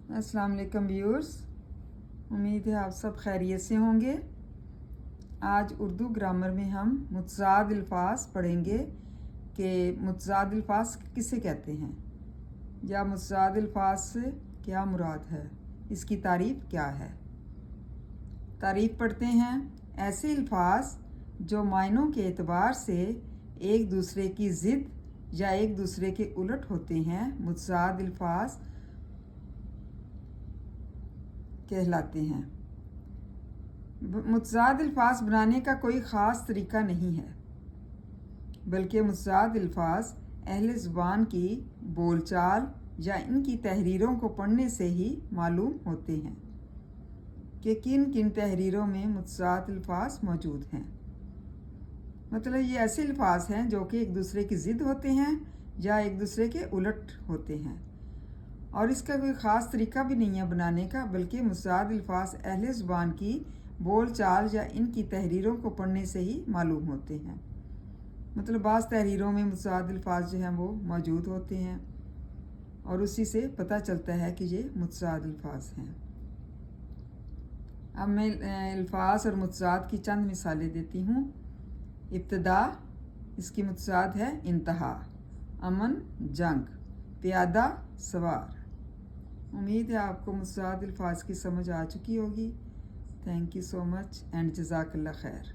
अस्सलाम वालेकुम व्यूअर्स, उम्मीद है आप सब खैरियत से होंगे। आज उर्दू ग्रामर में हम मुतज़ाद अल्फाज पढ़ेंगे कि मुतज़ाद अल्फाज किसे कहते हैं या मुतज़ाद अल्फाज से क्या मुराद है, इसकी तारीफ़ क्या है। तारीफ़ पढ़ते हैं। ऐसे अल्फाज जो मायनों के एतबार से एक दूसरे की ज़िद या एक दूसरे के उलट होते हैं मुतज़ाद अल्फाज कहलाते हैं। मुतज़ाद अल्फाज बनाने का कोई ख़ास तरीका नहीं है, बल्कि मुतज़ाद अल्फाज अहले ज़ुबान की बोलचाल या इनकी तहरीरों को पढ़ने से ही मालूम होते हैं कि किन किन तहरीरों में मुतज़ाद अल्फाज मौजूद हैं। मतलब ये ऐसे अल्फाज हैं जो कि एक दूसरे की ज़िद होते हैं या एक दूसरे के उलट होते हैं, और इसका कोई ख़ास तरीका भी नहीं है बनाने का, बल्कि मुतज़ाद अल्फाज अहले ज़ुबान की बोल चाल या इनकी तहरीरों को पढ़ने से ही मालूम होते हैं। मतलब बाज़ तहरीरों में मुतज़ाद अल्फाज जो हैं वो मौजूद होते हैं और उसी से पता चलता है कि ये मुतज़ाद अल्फाज हैं। अब मैं अल्फाज और मुतज़ाद की चंद मिसालें देती हूँ। इब्तिदा, इसकी मुतज़ाद है इंतहा। अमन, जंग। प्यादा, सवार। उम्मीद है आपको मुतज़ाद अल्फाज की समझ आ चुकी होगी। Thank you so much and जज़ाकल्लाह खैर।